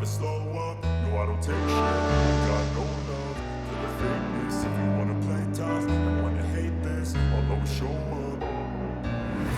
slow up, no I don't take shit. I got no love for the fakeness. If you wanna play tough and wanna hate this, I'll always show up.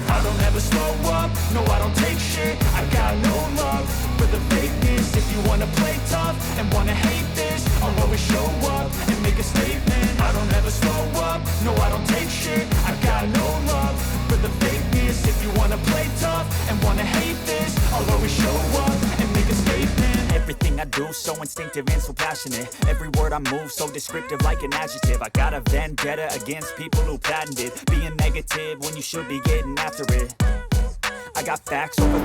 I don't ever slow up, no I don't take shit. I got no love for the fakeness. If you wanna play tough and wanna hate this, I'll always show up and make a statement. I don't ever slow up, no I don't take shit. I got no love for the fakeness. If you wanna play tough and wanna hate this, I'll always show up and make a statement. Everything I do so instinctive and so passionate. Every word I move so descriptive like an adjective. I got a vendetta against people who patented being negative when you should be getting after it. I got facts over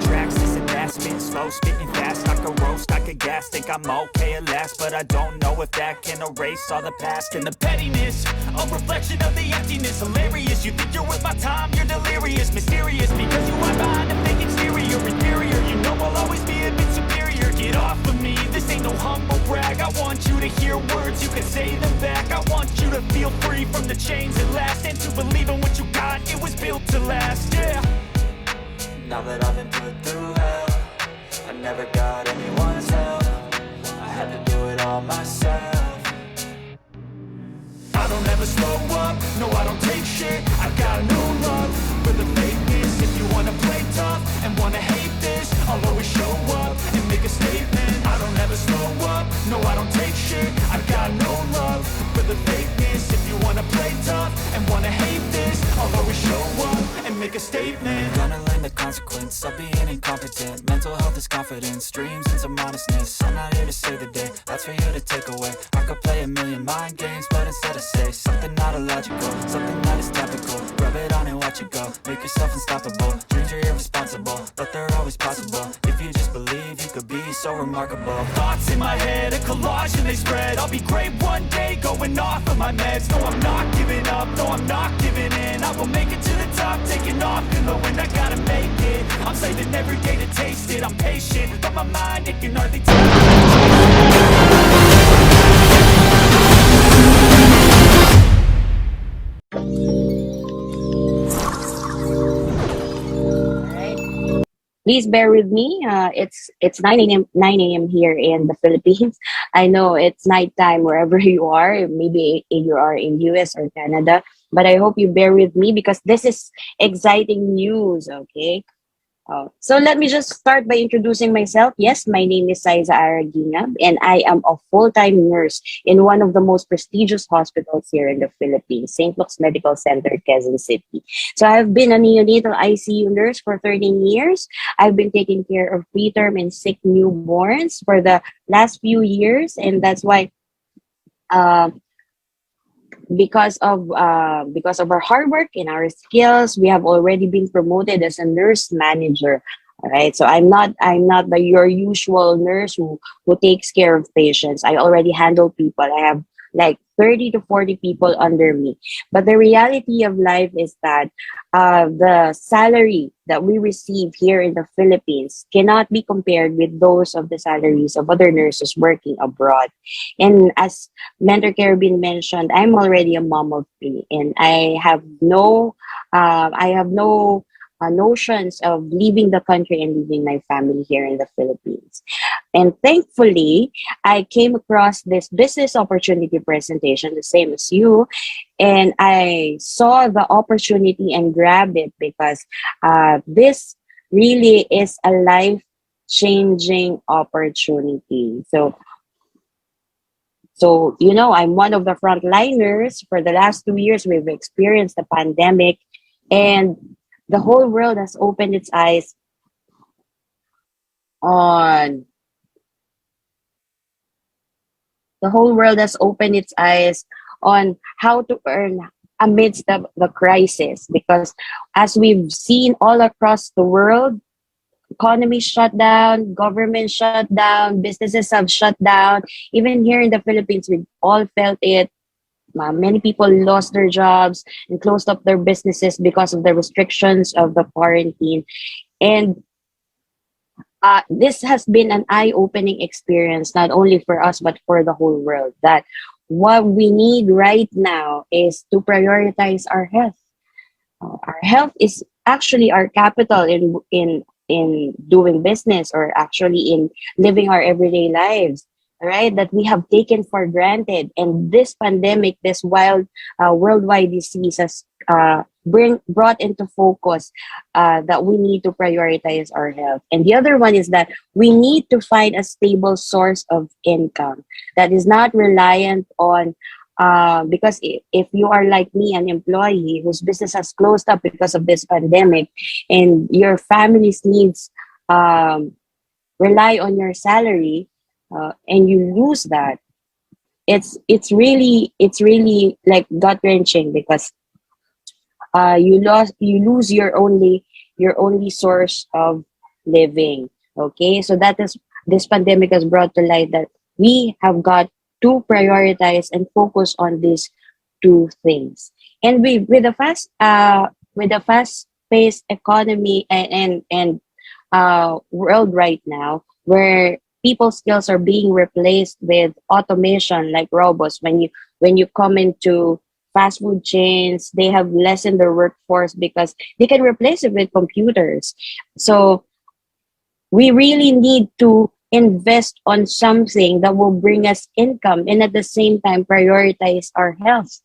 tracks, this and that. Spitting slow, spitting fast, I could roast, I could gas. Think I'm okay at last, but I don't know if that can erase all the past. And the pettiness, a reflection of the emptiness. Hilarious, you think you're worth my time, you're delirious. Mysterious, because you are behind a fake exterior. Inferior, you know I'll always be a bit superior. Get off of me, this ain't no humble brag. I want you to hear words, you can say them back. I want you to feel free from the chains at last, and to believe in what you got, it was built to last, yeah. Now that I've been put through hell, I never got anyone's help. I had to do it all myself. I don't ever slow up, no I don't take shit. I got no love for the fakeness. If you wanna play tough and wanna hate this, I'll always show up and make a statement. I don't ever slow up, no I don't take shit. I got no love for the fakeness. If you wanna play tough and wanna hate this, I'll always show up and make a statement. Gonna learn the consequence of being incompetent. Mental health is confidence, dreams and some honestness. I'm not here to save the day, that's for you to take away. I could play a million mind games, but instead I say something not illogical, something that is topical. Rub it on and watch it go, make yourself unstoppable. Dreams are irresponsible, but they're always possible. If you just believe, you could be so remarkable. Thoughts in my head, a collage and they spread. I'll be great one day, going off of my meds. No, I'm not giving up, no, I'm not giving in. I will make it to the top, taking off in the wind. I gotta make it, I'm saving every day to taste it. I'm patient, but my mind, it can hardly take Please bear with me. It's 9 a.m. here in the Philippines. I know it's nighttime wherever you are. Maybe you are in US or Canada, but I hope you bear with me because this is exciting news. Okay. So let me just start by introducing myself. Yes, my name is Saiza Aragina, and I am a full-time nurse in one of the most prestigious hospitals here in the Philippines, St. Luke's Medical Center, Quezon City. So I've been a neonatal ICU nurse for 13 years. I've been taking care of preterm and sick newborns for the last few years, and that's why uh, because of our hard work and our skills, we have already been promoted as a nurse manager. All right, so I'm not your usual nurse who takes care of patients. I already handle people. I have like 30 to 40 people under me. But the reality of life is that the salary that we receive here in the Philippines cannot be compared with those of the salaries of other nurses working abroad. And as Mentor Caribbean mentioned, I'm already a mom of three, and I have no notions of leaving the country and leaving my family here in the Philippines. And thankfully, I came across this business opportunity presentation, the same as you, and I saw the opportunity and grabbed it because this really is a life changing opportunity. So, I'm one of the frontliners. For the last 2 years, we've experienced the pandemic, and the whole world has opened its eyes on the whole world has opened its eyes on how to earn amidst the crisis, because as we've seen all across the world, economy shut down, government shut down, businesses have shut down. Even here in the Philippines, we all felt it. Many people lost their jobs and closed up their businesses because of the restrictions of the quarantine. And this has been an eye-opening experience, not only for us, but for the whole world, that what we need right now is to prioritize our health. Our health is actually our capital in doing business or actually in living our everyday lives, right? That we have taken for granted. And this pandemic, this wild worldwide disease has brought into focus that we need to prioritize our health. And the other one is that we need to find a stable source of income that is not reliant on because if you are like me, an employee whose business has closed up because of this pandemic, and your family's needs um, rely on your salary, and you lose that, it's really like gut wrenching because you lose your only source of living. Okay, so that is this pandemic has brought to light that we have got to prioritize and focus on these two things. And with a fast paced economy and world right now, where people's skills are being replaced with automation like robots. When you come into fast food chains, they have lessened their workforce because they can replace it with computers. So we really need to invest on something that will bring us income and at the same time prioritize our health.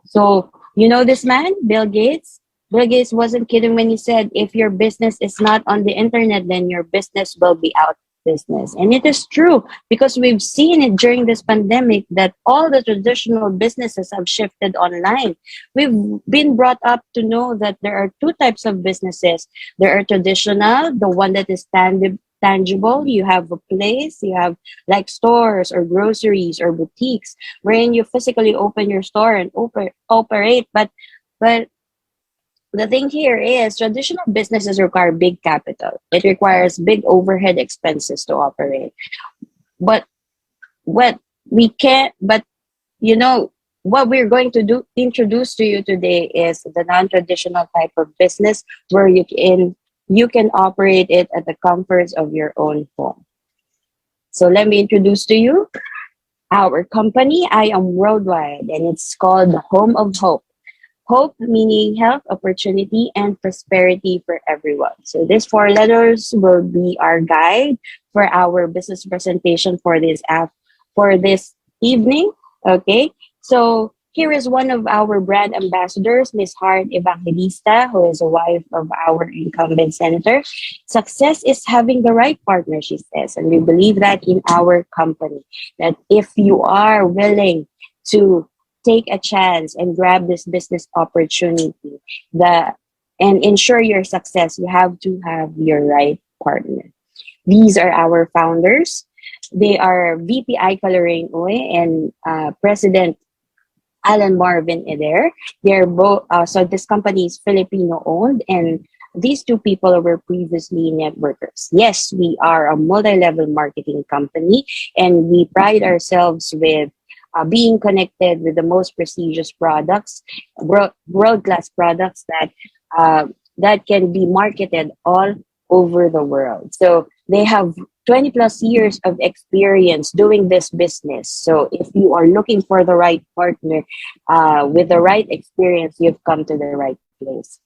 So, you know this man, Bill Gates? Bill Gates wasn't kidding when he said, if your business is not on the internet, then your business will be out of business. And it is true because we've seen it during this pandemic that all the traditional businesses have shifted online. We've been brought up to know that there are two types of businesses. There are traditional, the one that is tangible. You have a place, you have like stores or groceries or boutiques wherein you physically open your store and operate. But the thing here is traditional businesses require big capital. It requires big overhead expenses to operate. But what we can't, but you know, what we're going to do introduce to you today is the non-traditional type of business where you can operate it at the comforts of your own home. So let me introduce to you our company. I am worldwide and it's called Home of Hope. Hope meaning health, opportunity, and prosperity for everyone. So these four letters will be our guide for our business presentation for this for this evening. Okay. So here is one of our brand ambassadors, Miss Hart Evangelista, who is a wife of our incumbent senator. Success is having the right partner, she says, and we believe that in our company. That if you are willing to take a chance and grab this business opportunity and ensure your success, you have to have your right partner. These are our founders. They are VP Coloring Uy and President Alan Marvin Eder. They're both so this company is Filipino owned, and these two people were previously networkers. Yes, we are a multi-level marketing company, and we pride ourselves with being connected with the most prestigious products, world-class products that can be marketed all over the world. So they have 20 plus years of experience doing this business. So if you are looking for the right partner with the right experience, you've come to the right place.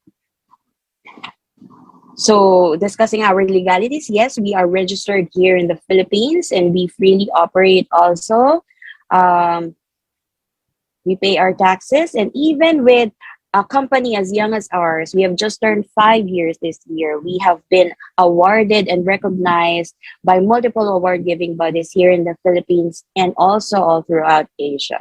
So discussing our legalities, yes, we are registered here in the Philippines and we freely operate also. Um, we pay our taxes, and even with a company as young as ours, we have just turned 5 years this year. We have been awarded and recognized by multiple award giving bodies here in the Philippines and also all throughout Asia.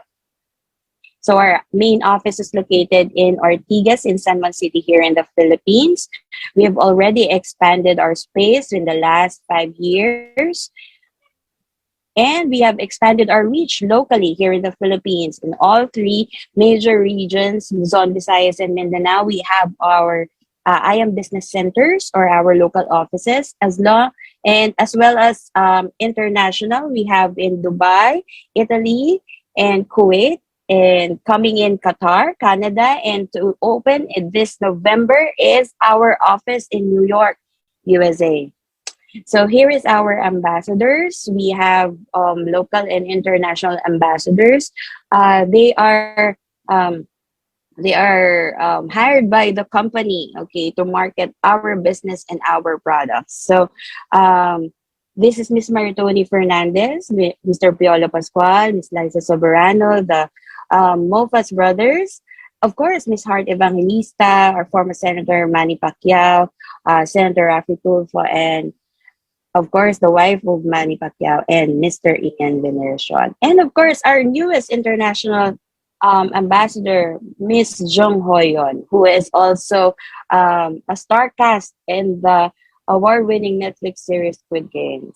So our main office is located in Ortigas in San Juan City here in the Philippines. We have already expanded our space in the last 5 years. And we have expanded our reach locally here in the Philippines. In all three major regions, Luzon, Visayas, and Mindanao, we have our IM business centers or our local offices as well as international. We have in Dubai, Italy, and Kuwait, and coming in Qatar, Canada, and to open in this November is our office in New York, USA. So here is our ambassadors. We have local and international ambassadors. They are They are hired by the company, okay, to market our business and our products. So um, this is Miss Maritoni Fernandez, Mr. Piolo Pascual, Miss Liza Soberano, the Mofas brothers, of course, Miss Hart Evangelista, our former Senator Manny Pacquiao, Senator Rafi Tulfo, and of course, the wife of Manny Pacquiao and Mr. Ian Veneracion. And of course, our newest international ambassador, Miss Jung Hoyon, who is also a star cast in the award-winning Netflix series Squid Games.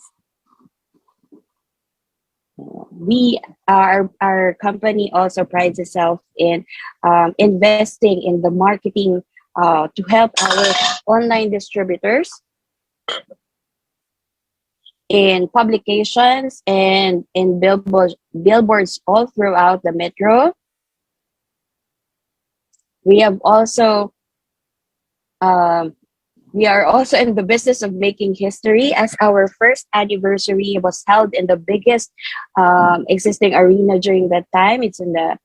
We our company also prides itself in investing in the marketing to help our online distributors in publications and in billboards all throughout the metro. We have also um, we are also in the business of making history as our first anniversary was held in the biggest existing arena during that time. It's in the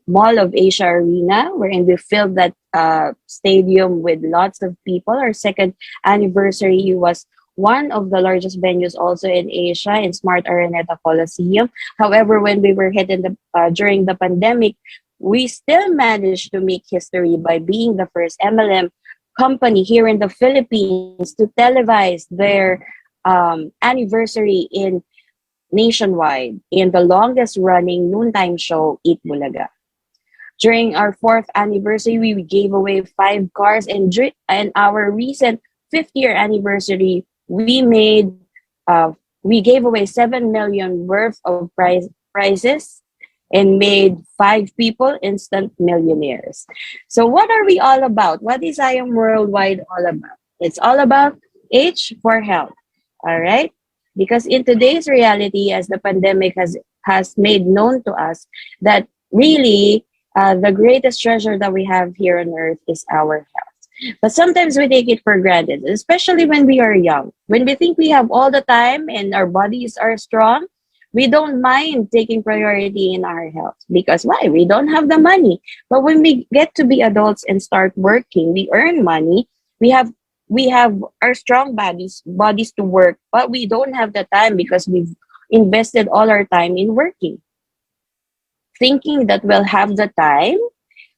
Mall of Asia Arena, wherein we filled that stadium with lots of people. Our second anniversary was one of the largest venues also in Asia in Smart Araneta Coliseum. However, when we were hit in the during the pandemic, we still managed to make history by being the first MLM company here in the Philippines to televise their anniversary in nationwide in the longest running noontime show, Eat Bulaga. During our fourth anniversary, we gave away 5 cars, and our recent 50th year anniversary, uh, we gave away 7 million worth of prizes and made 5 people instant millionaires. So what are we all about? What is I Am Worldwide all about? It's all about H for health. All right? Because in today's reality, as the pandemic has made known to us that really the greatest treasure that we have here on earth is our health. But sometimes we take it for granted, especially when we are young. When we think we have all the time and our bodies are strong, we don't mind taking priority in our health because why? We don't have the money. But when we get to be adults and start working, we earn money. We have our strong bodies to work, but we don't have the time because we've invested all our time in working, thinking that we'll have the time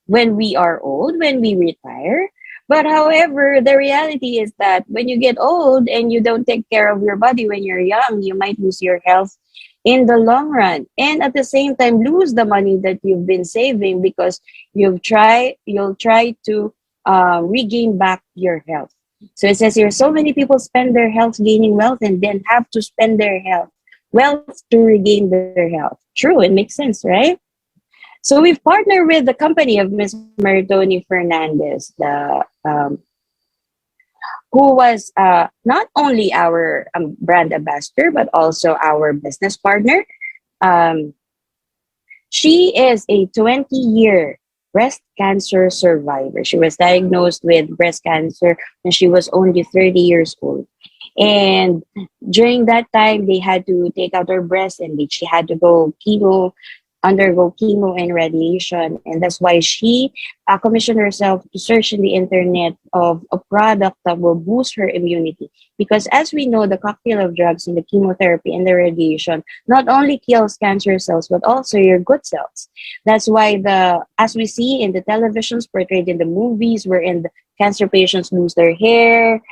when we are old, when we retire. But however, the reality is that when you get old and you don't take care of your body when you're young, you might lose your health in the long run. And at the same time, lose the money that you've been saving because you'll try to regain back your health. So it says here, so many people spend their health gaining wealth and then have to spend their wealth to regain their health. True, it makes sense, right? So we've partnered with the company of Miss Maritoni Fernandez, who was not only our brand ambassador, but also our business partner. Um, she is a 20-year breast cancer survivor. She was diagnosed with breast cancer when she was only 30 years old. And during that time, they had to take out her breast and she had to undergo chemo and radiation. And that's why she commissioned herself to search in the internet of a product that will boost her immunity. Because as we know, the cocktail of drugs and the chemotherapy and the radiation not only kills cancer cells, but also your good cells. That's why as we see in the televisions portrayed in the movies, wherein the cancer patients lose their hair,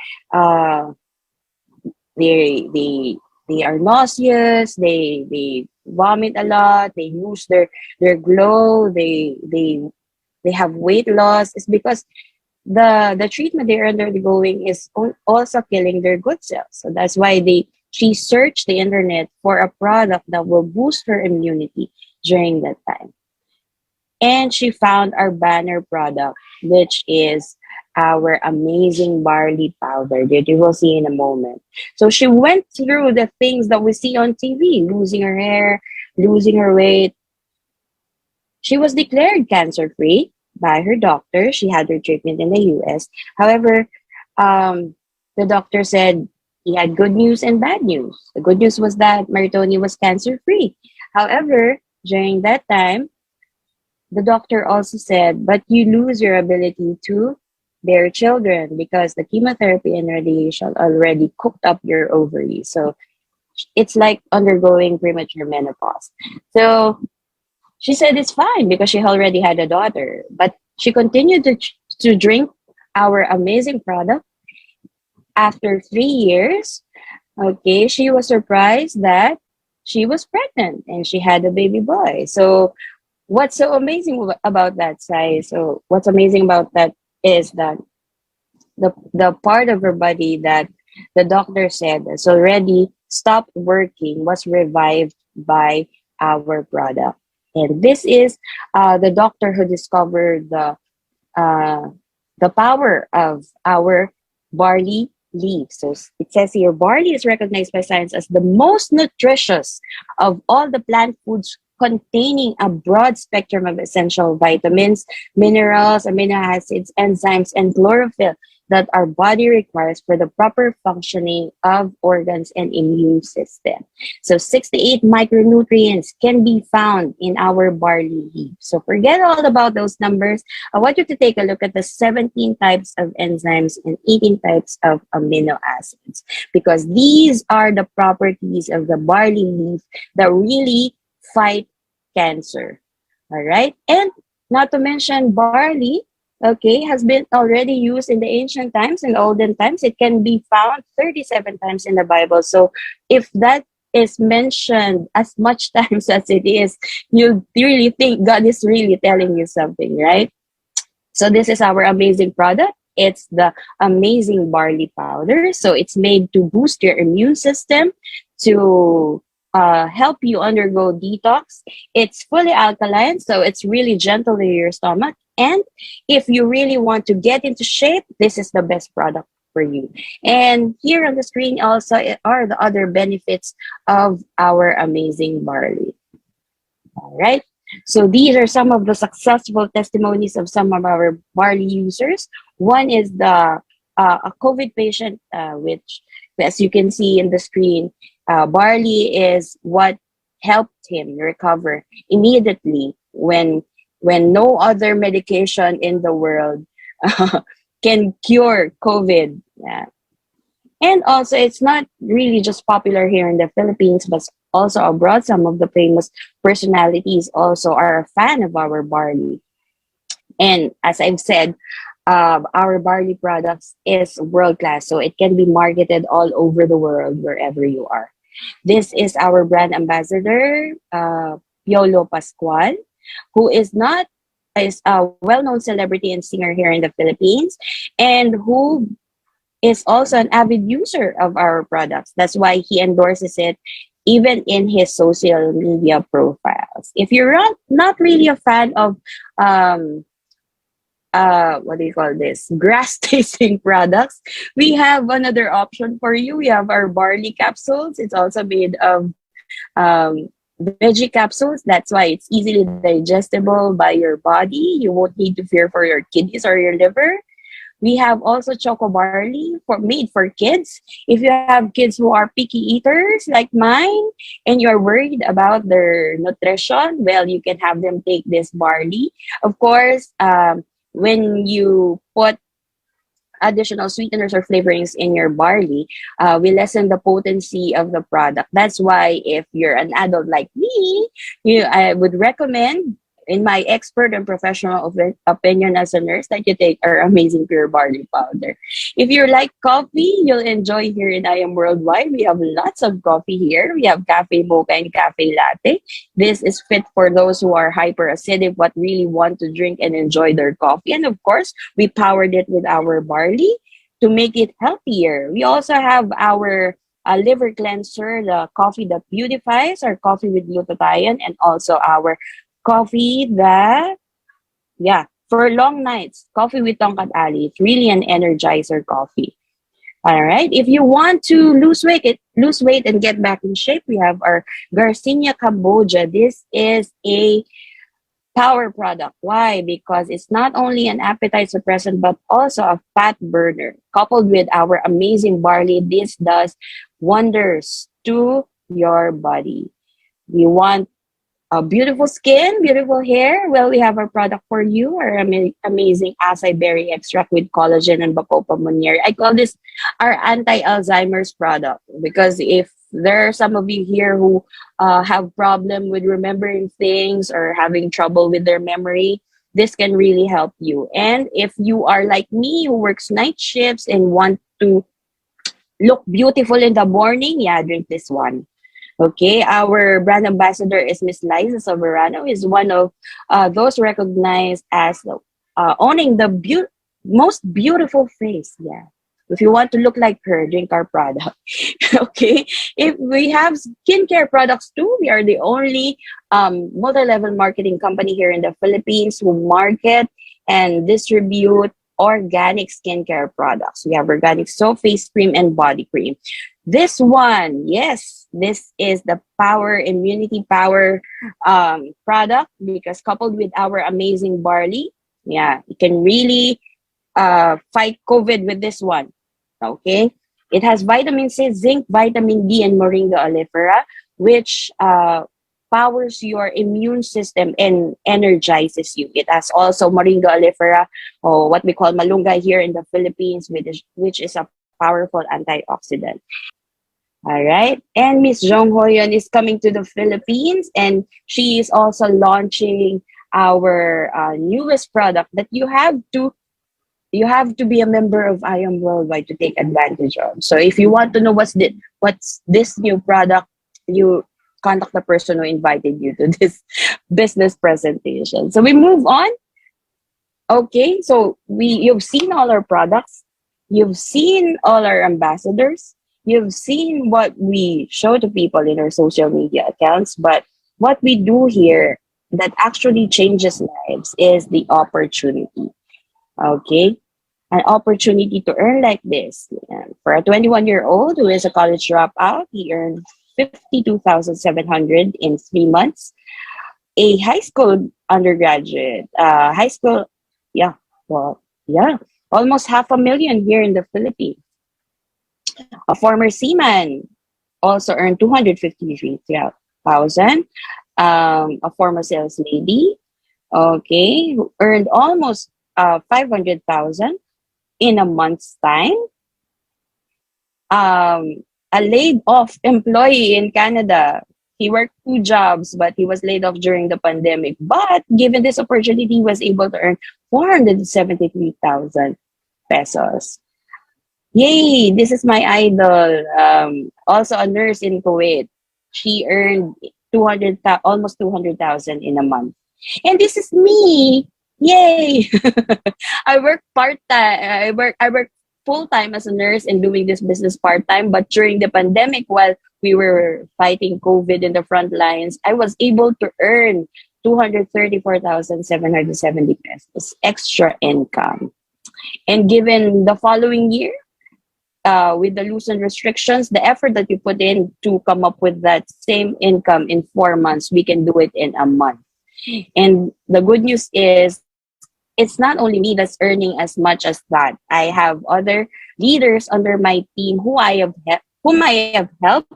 they are nauseous, they vomit a lot, they lose their glow, they have weight loss. It's because the treatment they're undergoing is also killing their good cells. So that's why she searched the internet for a product that will boost her immunity during that time. And she found our banner product, which is our amazing barley powder that you will see in a moment. So she went through the things that we see on TV, losing her hair, losing her weight. She was declared cancer-free by her doctor. She had her treatment in the US. However, the doctor said he had good news and bad news. The good news was that Maritoni was cancer-free. However, during that time, the doctor also said, but you lose your ability to bear children because the chemotherapy and radiation already cooked up your ovaries. So it's like undergoing premature menopause. So she said it's fine because she already had a daughter, but she continued to drink our amazing product. After 3 years, okay, she was surprised that she was pregnant and she had a baby boy. So what's so amazing about that, Sai? So what's amazing about that is that the part of her body that the doctor said has already stopped working was revived by our product. And this is the doctor who discovered uh, the power of our barley leaf. So it says here, barley is recognized by science as the most nutritious of all the plant foods, containing a broad spectrum of essential vitamins, minerals, amino acids, enzymes, and chlorophyll that our body requires for the proper functioning of organs and immune system. So 68 micronutrients can be found in our barley leaf. So forget all about those numbers. I want you to take a look at the 17 types of enzymes and 18 types of amino acids, because these are the properties of the barley leaf that really fight cancer. All right. And not to mention barley, okay, has been already used in the ancient times and olden times. It can be found 37 times in the Bible. So if that is mentioned as much times as it is, you really think God is really telling you something, right? So this is our amazing product. It's the amazing barley powder. So it's made to boost your immune system, to help you undergo detox. It's fully alkaline, so it's really gentle to your stomach. And if you really want to get into shape, this is the best product for you. And here on the screen also are the other benefits of our amazing barley. All right. So these are some of the successful testimonies of some of our barley users. One is a COVID patient, which, as you can see in the screen, barley is what helped him recover immediately when no other medication in the world can cure COVID. Yeah. And also, it's not really just popular here in the Philippines, but also abroad. Some of the famous personalities also are a fan of our barley. And as I've said, our barley products is world class, so it can be marketed all over the world wherever you are. This is our brand ambassador, Piolo Pascual, who is a well-known celebrity and singer here in the Philippines, and who is also an avid user of our products. That's why he endorses it even in his social media profiles. If you're not really a fan of um, what do you call this, grass tasting products, we have another option for you. We have our barley capsules. It's also made of veggie capsules. That's why it's easily digestible by your body. You won't need to fear for your kidneys or your liver. We have also choco barley made for kids. If you have kids who are picky eaters like mine and you're worried about their nutrition, well, you can have them take this barley. Of course, when you put additional sweeteners or flavorings in your barley, we lessen the potency of the product. That's why if you're an adult like me, I would recommend, in my expert and professional opinion as a nurse, that you take our amazing pure barley powder. If you like coffee, you'll enjoy here in I Am Worldwide. We have lots of coffee here. We have cafe mocha and cafe latte. This is fit for those who are hyperacidic but really want to drink and enjoy their coffee. And of course, we powered it with our barley to make it healthier. We also have our liver cleanser, the coffee that beautifies, our coffee with glutathione, and also our coffee that, yeah, for long nights, coffee with tongkat ali. It's really an energizer coffee. All right. If you want to lose weight and get back in shape, we have our Garcinia Cambogia. This is a power product. Why? Because it's not only an appetite suppressant, but also a fat burner. Coupled with our amazing barley, this does wonders to your body. We want beautiful skin, beautiful hair. Well, we have our product for you, our amazing acai berry extract with collagen and bacopa monnieri. I call this our anti-Alzheimer's product because if there are some of you here who have problem with remembering things or having trouble with their memory, this can really help you. And if you are like me who works night shifts and want to look beautiful in the morning, yeah, drink this one. Okay, our brand ambassador is Miss Liza Soberano, is one of those recognized as owning the most beautiful face. Yeah. If you want to look like her, drink our product. Okay. If we have skincare products too, we are the only multi-level marketing company here in the Philippines who market and distribute organic skincare products. We have organic soap, face cream, and body cream. This one, yes, this is the Power Immunity Power product because coupled with our amazing barley, yeah, you can really fight COVID with this one. Okay, it has vitamin C, zinc, vitamin D, and moringa oleifera, which powers your immune system and energizes you. It has also moringa oleifera, or what we call malunggay here in the Philippines, which is a powerful antioxidant. All right. And Miss Jong Hoyon is coming to the Philippines, and she is also launching our newest product that you have to be a member of I Am Worldwide to take advantage of. So if you want to know what's this new product, you contact the person who invited you to this business presentation. So we move on. Okay, so you've seen all our products, you've seen all our ambassadors, you've seen what we show to people in our social media accounts, but what we do here that actually changes lives is the opportunity. Okay, an opportunity to earn like this. And for a 21-year-old who is a college dropout, he earned 52,700 in 3 months. A high school undergraduate, high school, yeah, well, yeah, almost 500,000 here in the Philippines. A former seaman also earned 253,000. A former sales lady, okay, who earned almost 500,000 in a month's time. A laid off employee in Canada. He worked two jobs, but he was laid off during the pandemic. But given this opportunity, he was able to earn 473,000 pesos. Yay! This is my idol. Also a nurse in Kuwait. She earned almost 200,000 in a month. And this is me. Yay! I work part time. I work full time as a nurse and doing this business part time. But during the pandemic, while we were fighting COVID in the front lines, I was able to earn 234,770 pesos extra income. And given the following year, with the loosened restrictions, the effort that you put in to come up with that same income in 4 months, we can do it in a month. And the good news is, it's not only me that's earning as much as that. I have other leaders under my team whom I have helped,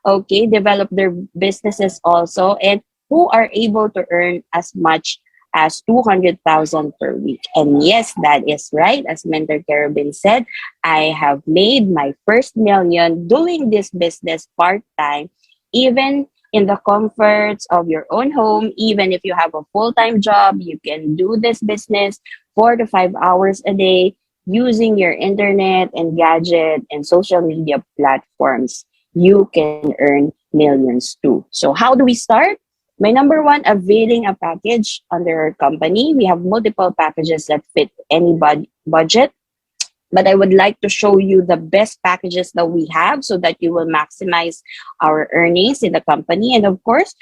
okay, develop their businesses also, and who are able to earn as much as 200,000 per week. And yes, that is right. As Mentor Carabin said, I have made my first million doing this business part-time, even in the comforts of your own home. Even if you have a full-time job, you can do this business 4 to 5 hours a day using your internet and gadget and social media platforms. You can earn millions too. So how do we start? My number one, availing a package under our company. We have multiple packages that fit any budget, but I would like to show you the best packages that we have so that you will maximize our earnings in the company. And of course,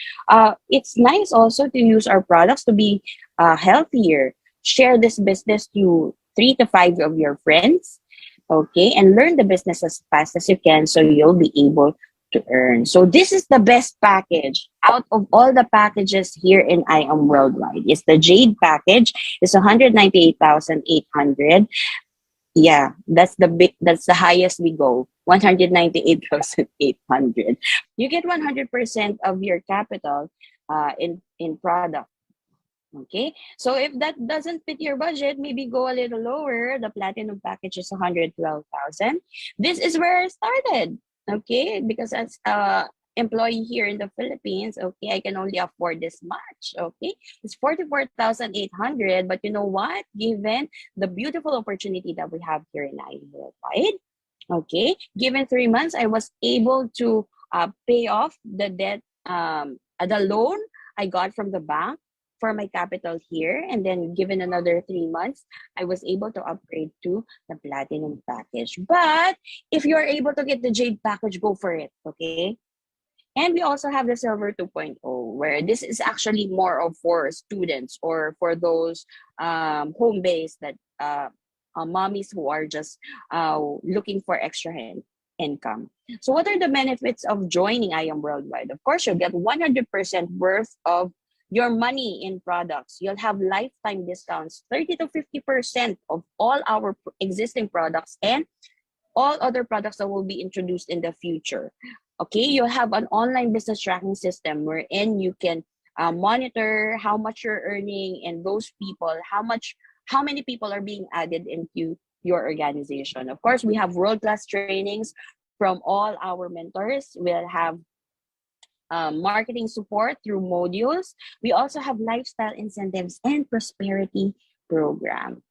it's nice also to use our products to be healthier. Share this business to 3 to 5 of your friends, okay, and learn the business as fast as you can so you'll be able to earn. So this is the best package out of all the packages here in I Am Worldwide. It's the Jade package. It's 198,800. Yeah, that's the highest we go. 198,800. You get 100% of your capital in product. Okay, so if that doesn't fit your budget, maybe go a little lower. The platinum package is 112,000. This is where I started. Okay, because as a employee here in the Philippines, okay, I can only afford this much. Okay, it's 44,800. But you know what? Given the beautiful opportunity that we have here in IE Worldwide, okay, given 3 months, I was able to pay off the debt, the loan I got from the bank for my capital here. And then given another 3 months, I was able to upgrade to the platinum package. But if you're able to get the jade package, go for it. Okay. And we also have the silver 2.0, where this is actually more of for students or for those home based that mommies who are just looking for extra income. So what are the benefits of joining I Am Worldwide? Of course, you'll get 100% worth of your money in products. You'll have lifetime discounts, 30 to 50% of all our existing products and all other products that will be introduced in the future. Okay, you'll have an online business tracking system wherein you can monitor how much you're earning and those people, how many people are being added into your organization. Of course, we have world-class trainings from all our mentors. We'll have marketing support through modules. We also have lifestyle incentives and prosperity program.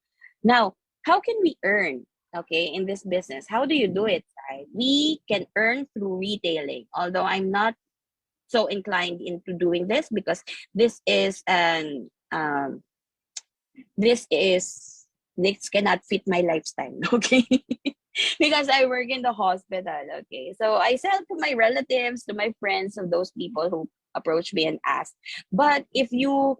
Now, how can we earn? Okay, in this business, how do you do it? Right? We can earn through retailing. Although I'm not so inclined into doing this because this is an this cannot fit my lifestyle. Okay. Because I work in the hospital. Okay. So I sell to my relatives, to my friends, of those people who approach me and ask. But if you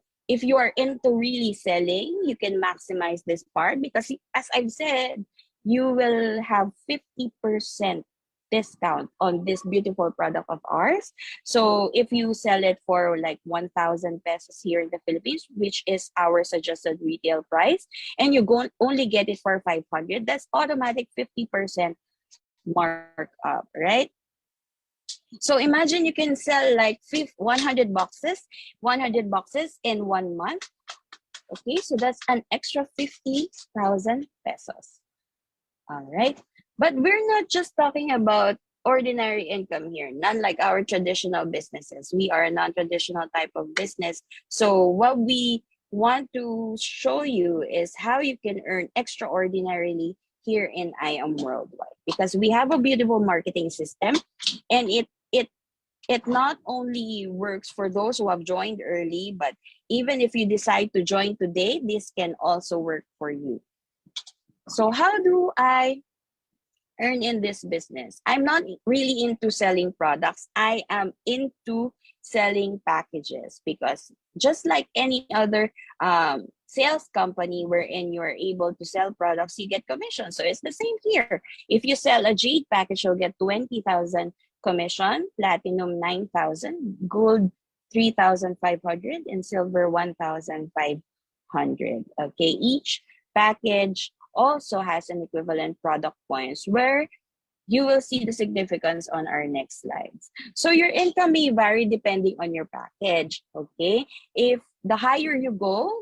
are into really selling, you can maximize this part because as I've said, you will have 50% discount on this beautiful product of ours. So if you sell it for like 1,000 pesos here in the Philippines, which is our suggested retail price, and you only get it for 500, that's automatic 50% markup, right? So imagine you can sell like 100 boxes in 1 month. Okay, so that's an extra 50,000 pesos. All right. But we're not just talking about ordinary income here, none like our traditional businesses. We are a non-traditional type of business. So what we want to show you is how you can earn extraordinarily here in I Am Worldwide, because we have a beautiful marketing system, and it not only works for those who have joined early, but even if you decide to join today, this can also work for you. So how do I earn in this business? I'm not really into selling products. I am into selling packages, because just like any other sales company wherein you're able to sell products, you get commission. So it's the same here. If you sell a jade package, you'll get 20,000 commission, platinum 9,000, gold 3,500, and silver 1,500. Okay, each package also has an equivalent product points, where you will see the significance on our next slides. So your income may vary depending on your package. Okay, if the higher you go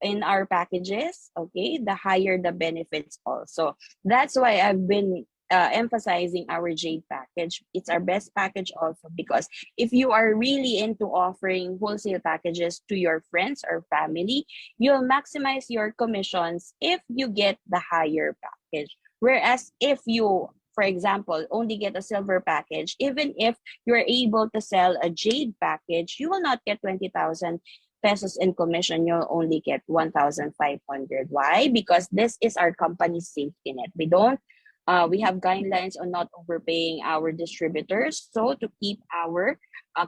in our packages, okay, the higher the benefits also. That's why I've been emphasizing our jade package. It's our best package also, because if you are really into offering wholesale packages to your friends or family, you'll maximize your commissions if you get the higher package. Whereas if you, for example, only get a silver package, even if you're able to sell a jade package, you will not get 20,000 pesos in commission. You'll only get 1,500. Why? Because this is our company's safety net. We have guidelines on not overpaying our distributors, so to keep our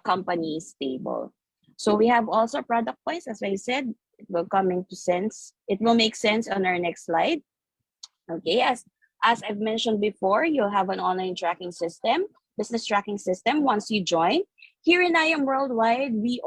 company stable. So we have also product points. As I said, it will come into sense. It will make sense on our next slide. Okay, as I've mentioned before, you'll have an online tracking system, business tracking system once you join. Here in I Am Worldwide, we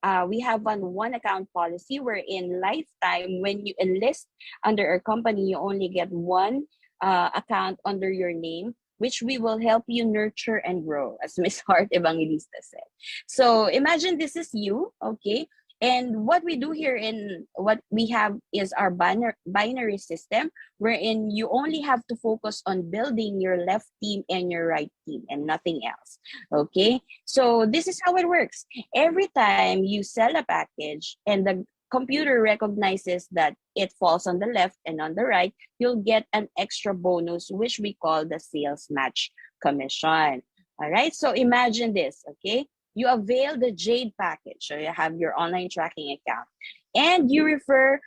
have one account policy, where in lifetime, when you enlist under our company, you only get one account under your name, which we will help you nurture and grow, as Miss Hart Evangelista said. So imagine this is you, okay? And what we do here in what we have is our binary system, wherein you only have to focus on building your left team and your right team and nothing else. Okay, so this is how it works. Every time you sell a package and the computer recognizes that it falls on the left and on the right, you'll get an extra bonus, which we call the sales match commission. All right, so imagine this, okay? You avail the Jade package, so you have your online tracking account, and you refer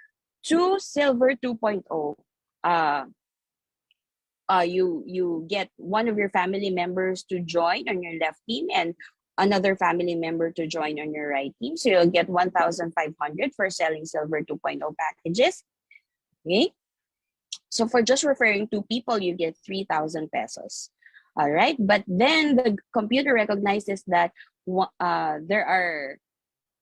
to Silver 2.0. You get one of your family members to join on your left team and another family member to join on your right team. So you'll get 1,500 for selling Silver 2.0 packages. Okay. So for just referring to people, you get 3,000 pesos. All right. But then the computer recognizes that there are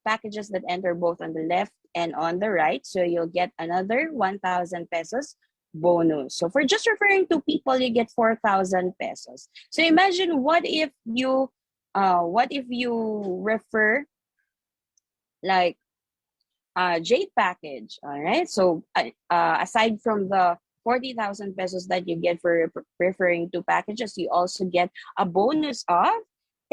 packages that enter both on the left and on the right. So you'll get another 1,000 pesos bonus. So for just referring to people, you get 4,000 pesos. So imagine what if you refer like Jade package, all right? So aside from the 40,000 pesos that you get for referring to packages, you also get a bonus of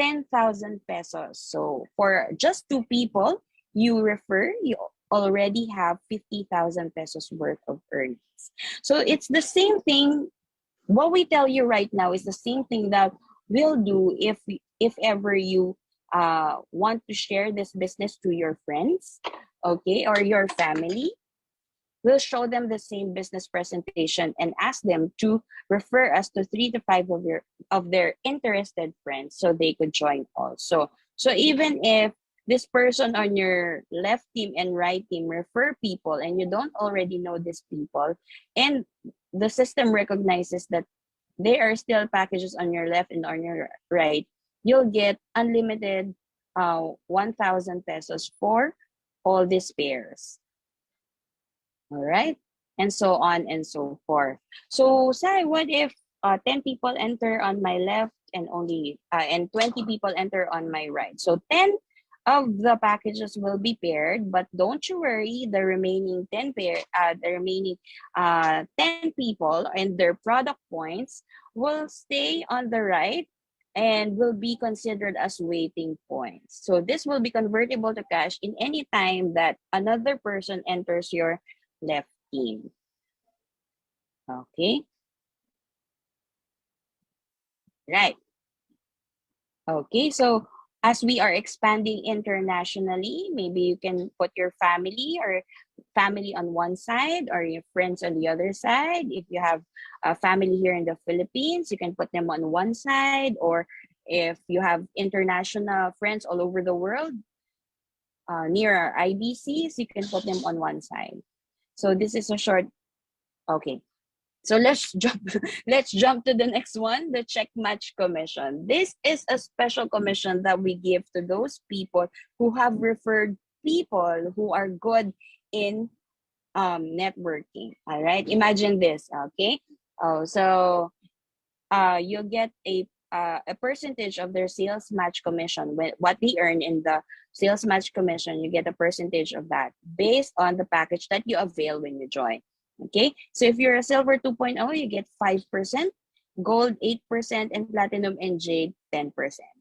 10,000 pesos. So for just two people you refer, you already have 50,000 pesos worth of earnings. So it's the same thing. What we tell you right now is the same thing that we'll do if ever you want to share this business to your friends, okay, or your family. We'll show them the same business presentation and ask them to refer us to 3 to 5 of their interested friends so they could join also. So even if this person on your left team and right team refer people and you don't already know these people, and the system recognizes that they are still packages on your left and on your right, you'll get unlimited 1,000 pesos for all these pairs. All right, and so on and so forth. So say what if 10 people enter on my left and only and 20 people enter on my right? So 10 of the packages will be paired, but don't you worry, the remaining 10 people and their product points will stay on the right and will be considered as waiting points. So this will be convertible to cash in any time that another person enters your left team. Okay. Right. Okay. So as we are expanding internationally, maybe you can put your family on one side or your friends on the other side. If you have a family here in the Philippines, you can put them on one side, or if you have international friends all over the world near our IBCs, you can put them on one side. So this is a short. Okay. So let's jump let's jump to the next one, the check match commission. This is a special commission that we give to those people who have referred people who are good in networking. All right, imagine this. Okay, so you'll get a percentage of their sales match commission. What they earn in the sales match commission, you get a percentage of that based on the package that you avail when you join. Okay, so if you're a Silver 2.0, you get 5%, Gold 8%, and Platinum and Jade 10%.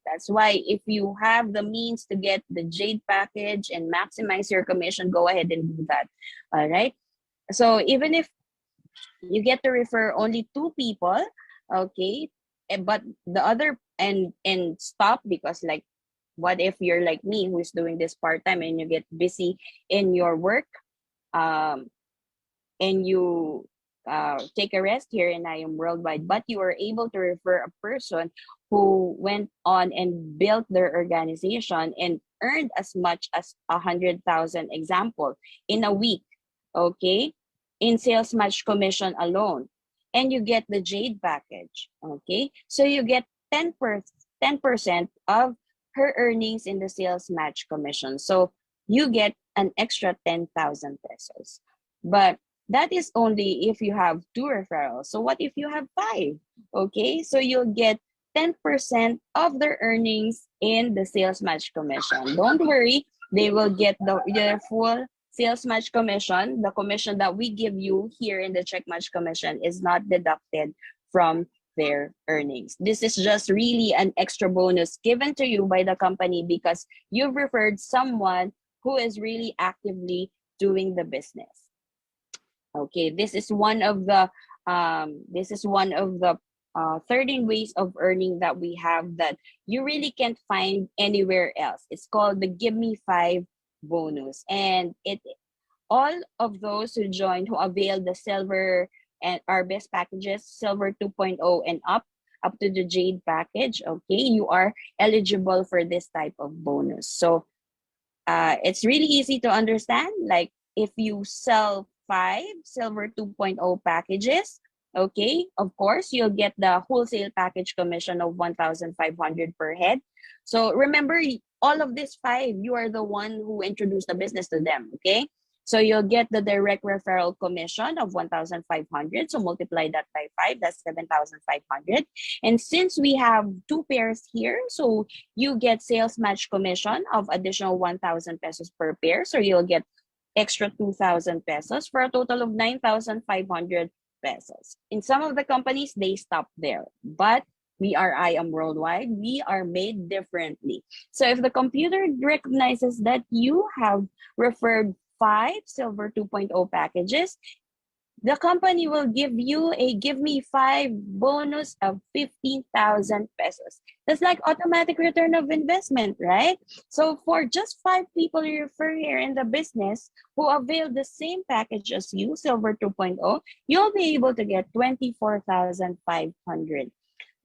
That's why if you have the means to get the Jade package and maximize your commission, go ahead and do that. All right, so even if you get to refer only 2 people, okay, but the other and stop, because like what if you're like me who's doing this part-time and you get busy in your work, and you take a rest here and I am worldwide, but you are able to refer a person who went on and built their organization and earned as much as 100,000 example in a week, okay, in sales match commission alone, and you get the Jade package, okay, so you get 10% of her earnings in the sales match commission, so you get an extra 10,000 pesos. But That is only if you have 2 referrals. So what if you have 5? Okay, so you'll get 10% of their earnings in the sales match commission. Don't worry, they will get their full sales match commission. The commission that we give you here in the check match commission is not deducted from their earnings. This is just really an extra bonus given to you by the company because you've referred someone who is really actively doing the business. Okay, this is one of the 13 ways of earning that we have that you really can't find anywhere else. It's called the Give Me 5 bonus, and it all of those who join, who avail the silver and our best packages, silver 2.0 and up to the jade package, okay, you are eligible for this type of bonus. So it's really easy to understand. Like if you sell 5 silver 2.0 packages, okay, of course, you'll get the wholesale package commission of 1,500 per head. So remember, all of these 5, you are the one who introduced the business to them, okay? So you'll get the direct referral commission of 1,500. So multiply that by 5, that's 7,500. And since we have 2 pairs here, so you get sales match commission of additional 1,000 pesos per pair. So you'll get extra 2,000 pesos for a total of 9,500 pesos. In some of the companies, they stop there. But we are IAM Worldwide. We are made differently. So if the computer recognizes that you have referred 5 silver 2.0 packages, the company will give you a Give Me 5 bonus of 15,000 pesos. That's like automatic return of investment, right? So for just 5 people you refer here in the business who avail the same package as you, Silver 2.0, you'll be able to get 24,500.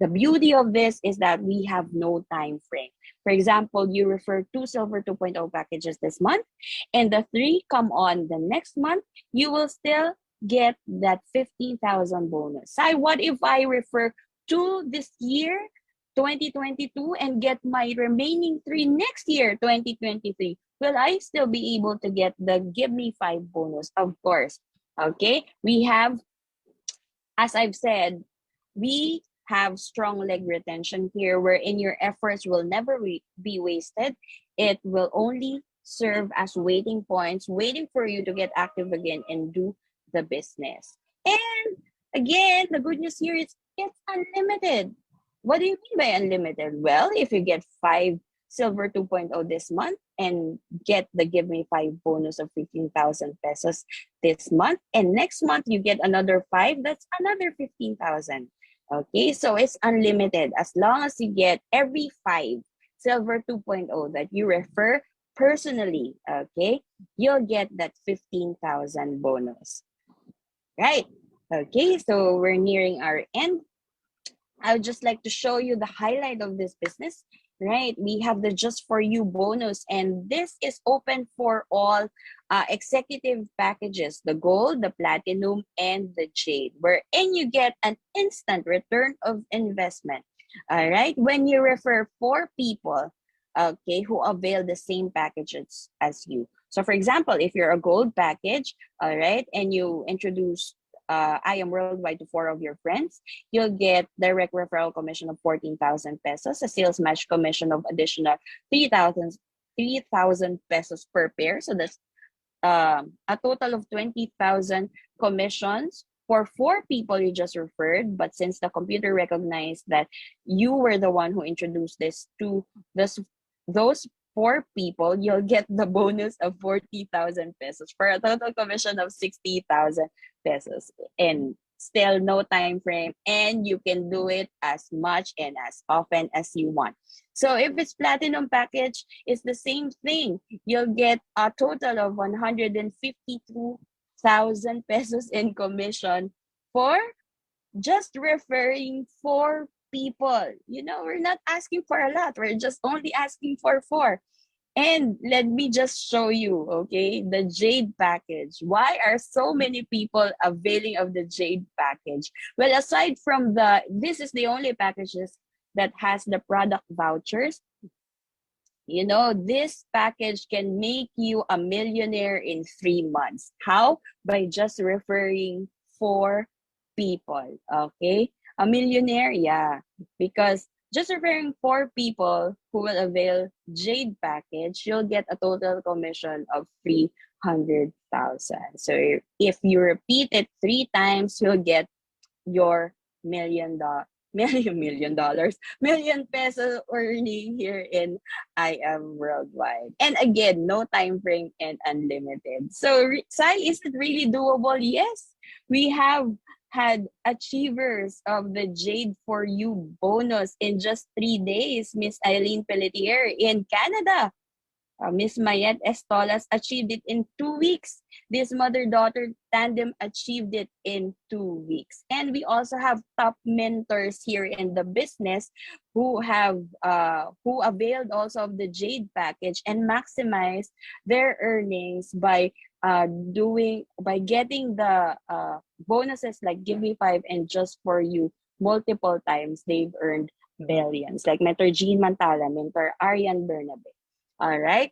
The beauty of this is that we have no time frame. For example, you refer 2 Silver 2.0 packages this month, and the 3 come on the next month, you will still get that 15,000 bonus. What if I refer 2 this year, 2022, and get my remaining 3 next year, 2023? Will I still be able to get the Give Me 5 bonus? Of course. Okay, we have, as I've said, we have strong leg retention here, wherein your efforts will never be wasted. It will only serve as waiting points, waiting for you to get active again and do the business. And again, the good news here is it's unlimited. What do you mean by unlimited? Well, if you get 5 Silver 2.0 this month and get the Give Me 5 bonus of 15,000 pesos this month, and next month you get another 5, that's another 15,000. Okay, so it's unlimited as long as you get every 5 Silver 2.0 that you refer personally, okay, you'll get that 15,000 bonus. Right. Okay, so we're nearing our end. I would just like to show you the highlight of this business. Right, we have the Just For You bonus, and this is open for all executive packages, the gold, the platinum, and the jade, wherein you get an instant return of investment. All right, when you refer 4 people, okay, who avail the same packages as you. So for example, if you're a gold package, all right, and you introduce IAM Worldwide to 4 of your friends, you'll get direct referral commission of 14,000 pesos, a sales match commission of additional 3,000 pesos per pair. So that's a total of 20,000 commissions for 4 people you just referred. But since the computer recognized that you were the one who introduced this to those 4 people, you'll get the bonus of 40,000 pesos for a total commission of 60,000 pesos. And still no time frame, and you can do it as much and as often as you want. So if it's platinum package, it's the same thing. You'll get a total of 152,000 pesos in commission for just referring 4 people. You know, we're not asking for a lot. We're just only asking for 4. And let me just show you, okay, the Jade package. Why are so many people availing of the Jade package? Well, aside from this is the only packages that has the product vouchers. You know, this package can make you a millionaire in 3 months. How? By just referring 4 people. Okay? A millionaire, yeah. Because just referring 4 people who will avail Jade package, you'll get a total commission of 300,000. So if you repeat it 3 times, you'll get your million dollars, million peso earning here in I Am Worldwide. And again, no time frame and unlimited. So, Sai, is it really doable? Yes, we have had achievers of the Jade for You bonus in just 3 days. Miss Eileen Pelletier in Canada. Miss Mayet Estolas achieved it in 2 weeks. This mother-daughter tandem achieved it in 2 weeks. And we also have top mentors here in the business who availed also of the Jade package and maximized their earnings by getting the bonuses like Give Me Five and Just For You multiple times. They've earned billions, like Mentor Jean Mantala, Mentor Arian Bernabe. All right.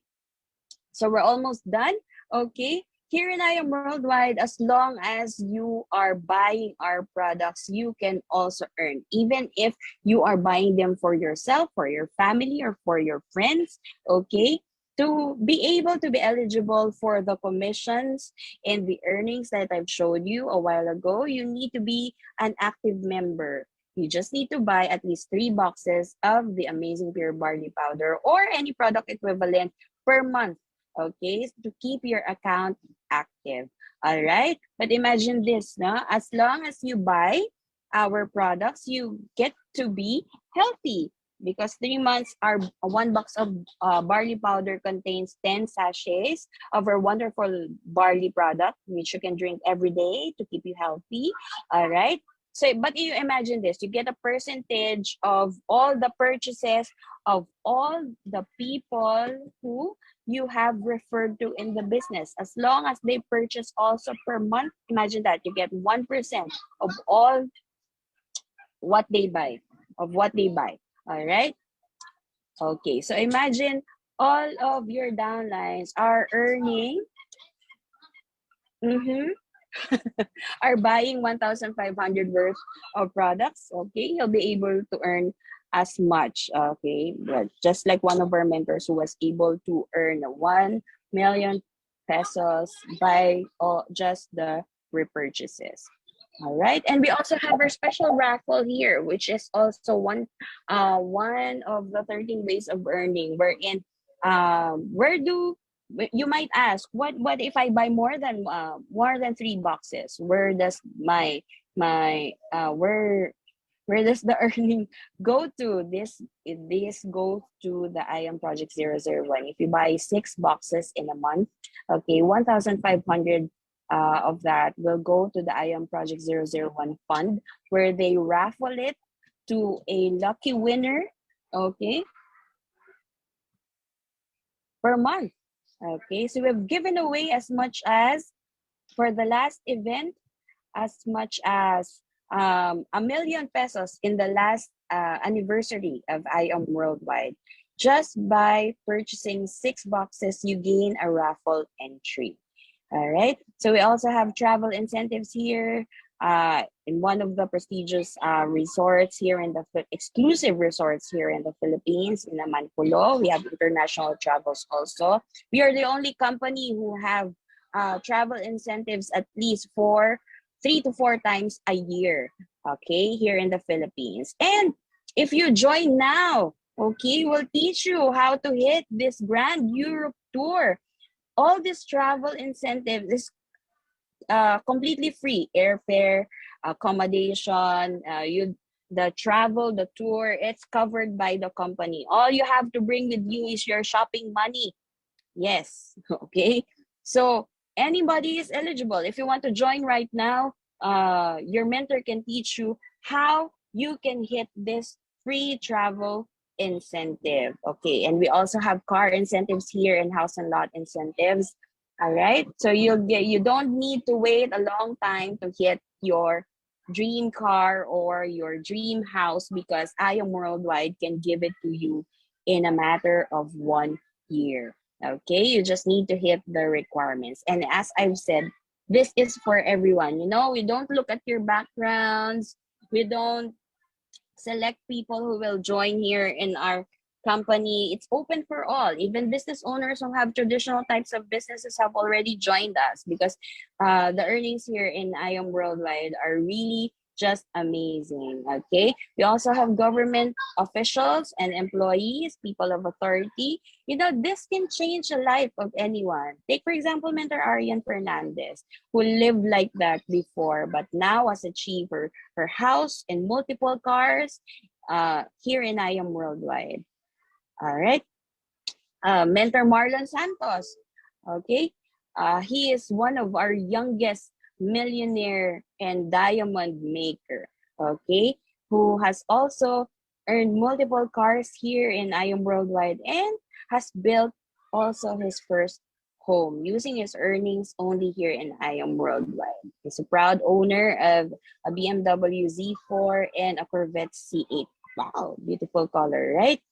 So we're almost done. Okay. Here in I Am Worldwide, as long as you are buying our products, you can also earn. Even if you are buying them for yourself, for your family, or for your friends. Okay. To be able to be eligible for the commissions and the earnings that I've showed you a while ago, you need to be an active member. You just need to buy at least 3 boxes of the amazing pure barley powder or any product equivalent per month, okay, to keep your account active. All right. But imagine this, no? As long as you buy our products, you get to be healthy because 3 months, our 1 box of barley powder contains 10 sachets of our wonderful barley product, which you can drink every day to keep you healthy. All right. So, but you imagine this, you get a percentage of all the purchases of all the people who you have referred to in the business. As long as they purchase also per month, imagine that you get 1% of all what they buy, All right. Okay. So imagine all of your downlines are earning, mhm, are buying 1,500 worth of products, okay, you'll be able to earn as much, okay, but just like one of our mentors who was able to earn 1 million pesos by just the repurchases. All right, and we also have our special raffle here, which is also one of the 13 ways of earning. Wherein, where do you might ask, what if I buy more than 3 boxes? Where does my where does the earning go to? This goes to the I Am Project 001. If you buy 6 boxes in a month, okay, 1,500 of that will go to the I Am Project 001 fund, where they raffle it to a lucky winner, okay, per month. Okay, so we've given away as much as, for the last event, as much as 1 million pesos in the last anniversary of I Am Worldwide. Just by purchasing 6 boxes, you gain a raffle entry. All right. So we also have travel incentives here. In one of the prestigious resorts here in the exclusive resorts here in the Philippines, in Amanpulo. We have international travels also. We are the only company who have travel incentives at least for 3 to 4 times a year, okay, here in the Philippines. And if you join now, okay, we'll teach you how to hit this grand Europe tour. All this travel incentive is completely free. Airfare, accommodation, the travel, the tour, it's covered by the company. All you have to bring with you is your shopping money. Yes. Okay. So anybody is eligible. If you want to join right now, your mentor can teach you how you can hit this free travel incentive. Okay. And we also have car incentives here and house and lot incentives. All right. So you don't need to wait a long time to hit your dream car or your dream house, because I Am Worldwide can give it to you in a matter of 1 year. Okay, you just need to hit the requirements. And as I've said, this is for everyone. You know, we don't look at your backgrounds. We don't select people who will join here in our company. It's open for all. Even business owners who have traditional types of businesses have already joined us because the earnings here in IAM Worldwide are really just amazing. Okay. We also have government officials and employees, people of authority. You know, this can change the life of anyone. Take, for example, Mentor Arian Fernandez, who lived like that before, but now has achieved her house and multiple cars here in IAM Worldwide. All right. Mentor Marlon Santos. Okay. He is one of our youngest millionaire and diamond maker. Okay. Who has also earned multiple cars here in IAM Worldwide and has built also his first home using his earnings only here in IAM Worldwide. He's a proud owner of a BMW Z4 and a Corvette C8. Wow, beautiful color, right?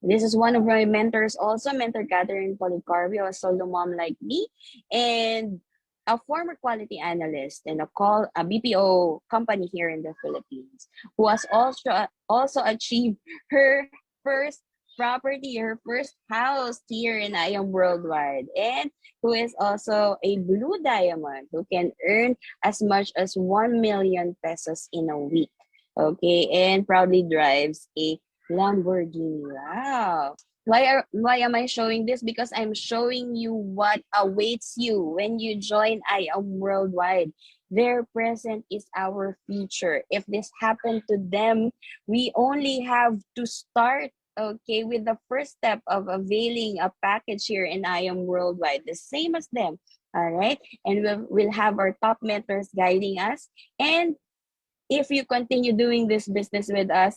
This is one of my mentors also, Mentor Catherine Policarvio, a solo mom like me, and a former quality analyst in a BPO company here in the Philippines, who has also achieved her first property, her first house here in IAM Worldwide, and who is also a blue diamond who can earn as much as 1 million pesos in a week. Okay, and proudly drives a Lamborghini. Wow. Why am I showing this? Because I'm showing you what awaits you when you join IAM Worldwide. Their present is our future. If this happened to them, we only have to start, okay, with the first step of availing a package here in IAM Worldwide, the same as them. All right. And we'll have our top mentors guiding us. And if you continue doing this business with us,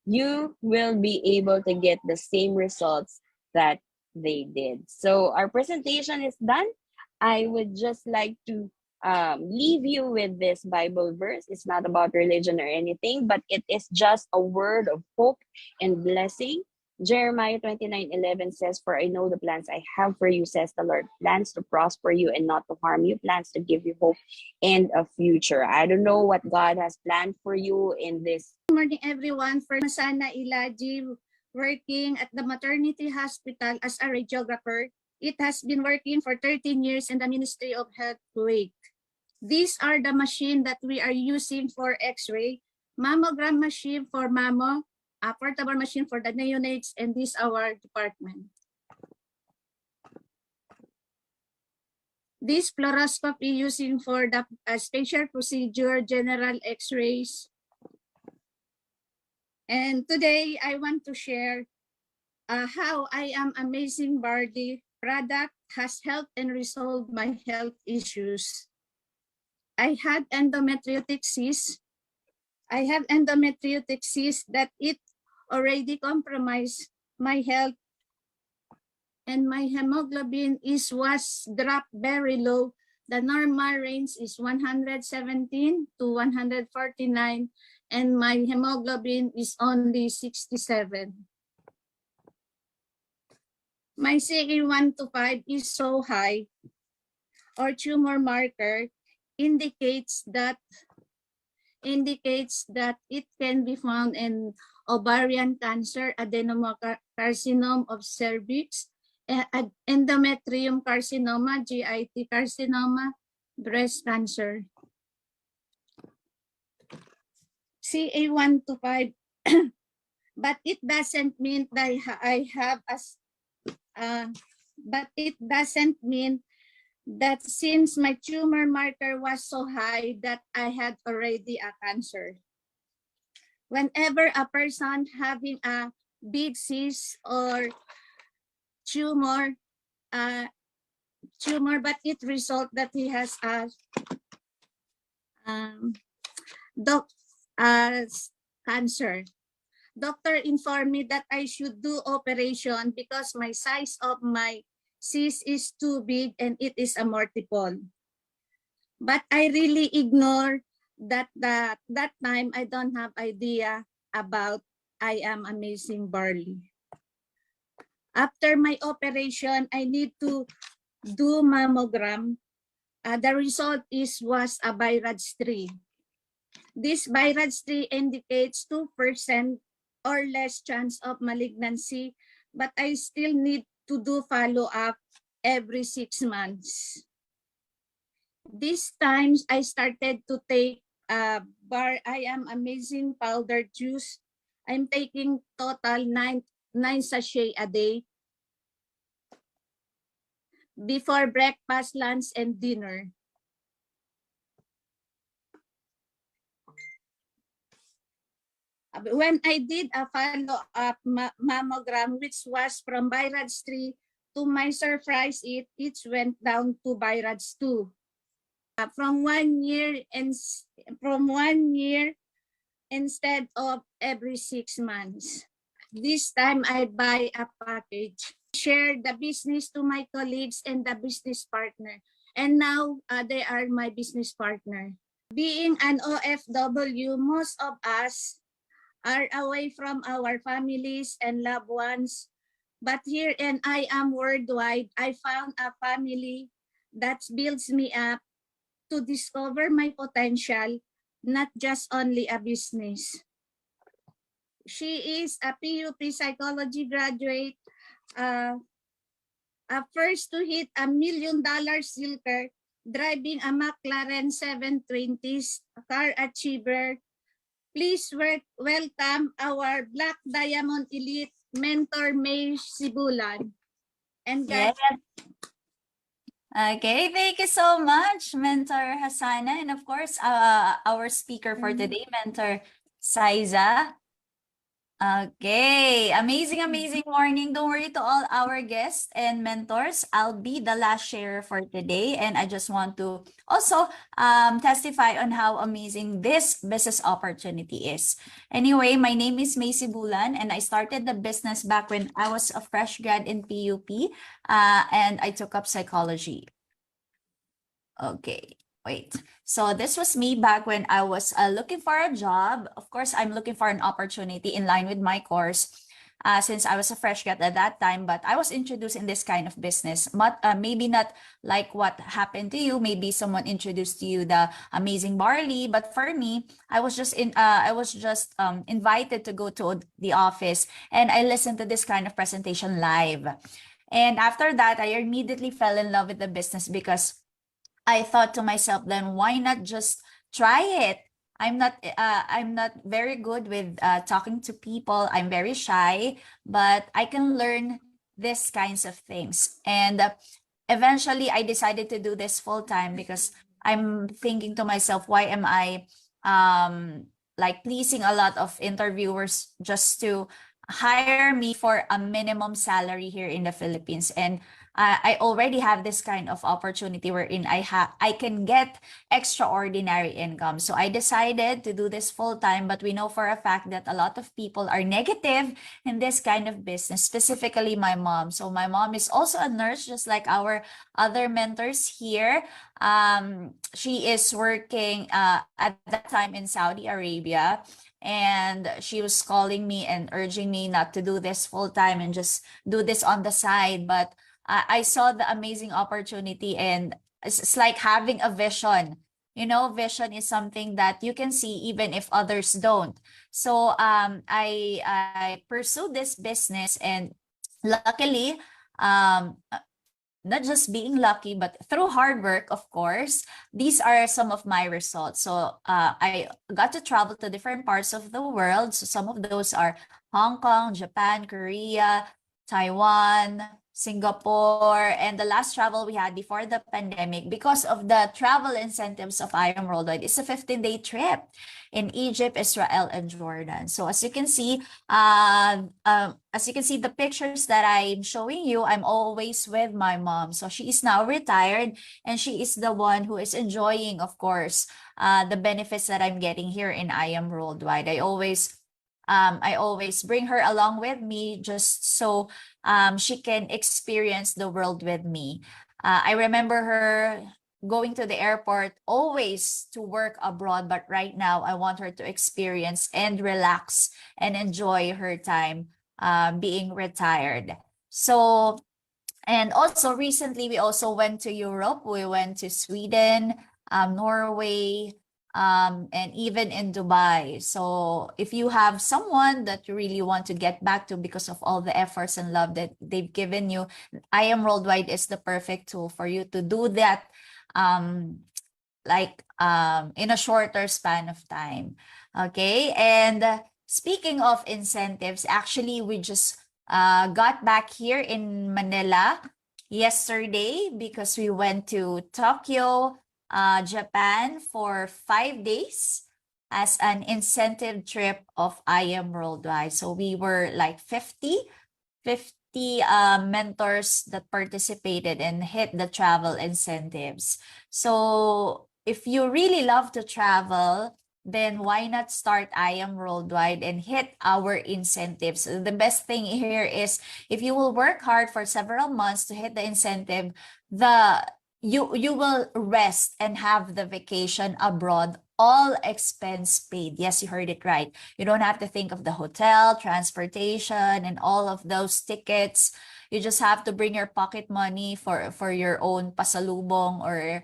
you will be able to get the same results that they did. So our presentation is done. I would just like to leave you with this Bible verse. It's not about religion or anything, but it is just a word of hope and blessing. Jeremiah 29:11 says, "For I know the plans I have for you, says the Lord, plans to prosper you and not to harm you, plans to give you hope and a future." I don't know what God has planned for you in this. Good morning, everyone. For Masana Ilaji, working at the maternity hospital as a radiographer. It has been working for 13 years in the Ministry of Health, Kuwait. These are the machine that we are using for X-ray, mammogram machine for mammo, a portable machine for the neonates, and this our department. This fluoroscopy using for the special procedure, general X-rays. And today I want to share how I am Amazing Barley product has helped and resolved my health issues. I had endometriotic cyst. I have endometriotic cyst that it already compromised my health, and my hemoglobin was dropped very low. The normal range is 117 to 149, and my hemoglobin is only 67. My CA125 is so high, or tumor marker indicates that it can be found in ovarian cancer, adenocarcinoma of cervix, endometrium carcinoma, GIT carcinoma, breast cancer. CA125, but it doesn't mean that I have but it doesn't mean that since my tumor marker was so high that I had already a cancer. Whenever a person having a big cyst or tumor, but it result that he has a cancer. Doctor informed me that I should do operation because my size of my cyst is too big and it is a multiple. But I really ignore that time I don't have idea about I am Amazing Barley. After my operation, I need to do mammogram. The result was a BIRADS 3. This BIRADS 3 indicates 2% or less chance of malignancy, but I still need to do follow-up every 6 months. These times I started to take I am amazing powder juice. I'm taking total 9 sachet a day before breakfast, lunch, and dinner. When I did a follow-up mammogram, which was from BIRADS 3, to my surprise, it went down to BIRADS 2. From 1 year instead of every 6 months. This time I buy a package, share the business to my colleagues and the business partner. And now they are my business partner. Being an OFW, most of us are away from our families and loved ones. But here in I Am Worldwide, I found a family that builds me up to discover my potential, not just only a business. She is a PUP psychology graduate, first to hit $1 million silver, driving a McLaren 720s, a car achiever. Please welcome our Black Diamond Elite mentor, May Sibulan. And Yes. Okay, thank you so much, Mentor Hasana. And of course, our speaker for today, Mentor Saiza. Okay, amazing morning. Don't worry to all our guests and mentors. I'll be the last sharer for today. And I just want to also testify on how amazing this business opportunity is. Anyway, my name is Macy Bulan and I started the business back when I was a fresh grad in PUP and I took up psychology. Okay, wait. So this was me back when I was looking for a job. Of course, I'm looking for an opportunity in line with my course since I was a fresh grad at that time, but I was introduced in this kind of business. Maybe not like what happened to you. Maybe someone introduced to you the amazing barley, but for me, I was just invited to go to the office and I listened to this kind of presentation live. And after that, I immediately fell in love with the business because I thought to myself, then why not just try it? I'm not very good with talking to people. I'm very shy, but I can learn these kinds of things. And eventually I decided to do this full time because I'm thinking to myself, why am I like pleasing a lot of interviewers just to hire me for a minimum salary here in the Philippines? And I already have this kind of opportunity wherein I can get extraordinary income. So I decided to do this full time, but we know for a fact that a lot of people are negative in this kind of business, specifically my mom. So my mom is also a nurse, just like our other mentors here. She is working at that time in Saudi Arabia. And she was calling me and urging me not to do this full time and just do this on the side. But I saw the amazing opportunity and it's like having a vision. You know, vision is something that you can see even if others don't. So I pursued this business and luckily, not just being lucky, but through hard work, of course, these are some of my results. So I got to travel to different parts of the world. So some of those are Hong Kong, Japan, Korea, Taiwan, Singapore, and the last travel we had before the pandemic, because of the travel incentives of I Am Worldwide, is a 15-day trip in Egypt, Israel, and Jordan. So as you can see, the pictures that I'm showing you, I'm always with my mom. So she is now retired, and she is the one who is enjoying, of course, the benefits that I'm getting here in I Am Worldwide. I always bring her along with me just so she can experience the world with me. I remember her going to the airport always to work abroad, but right now I want her to experience and relax and enjoy her time being retired. So, and also recently we also went to Europe. We went to Sweden, Norway, and even in Dubai. So if you have someone that you really want to get back to because of all the efforts and love that they've given you, I Am Worldwide is the perfect tool for you to do that, in a shorter span of time. Okay, and speaking of incentives, actually we just got back here in Manila yesterday because we went to Tokyo, Japan for 5 days as an incentive trip of I Am Worldwide. So we were like 50 mentors that participated and hit the travel incentives. So if you really love to travel, then why not start I Am Worldwide and hit our incentives? The best thing here is if you will work hard for several months to hit the incentive, you will rest and have the vacation abroad, all expense paid. Yes, you heard it right. You don't have to think of the hotel, transportation, and all of those tickets. You just have to bring your pocket money for your own pasalubong or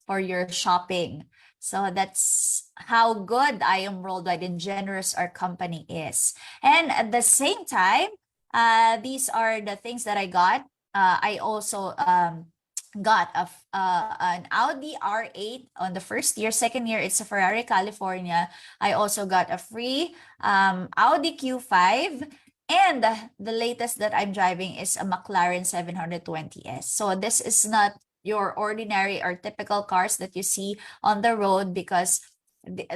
for your shopping. So that's how good I Am Worldwide and generous our company is. And at the same time, these are the things that I got. I also got an Audi R8 on the first year. Second year, it's a Ferrari California. I also got a free Audi Q5. And the latest that I'm driving is a McLaren 720S. So this is not your ordinary or typical cars that you see on the road because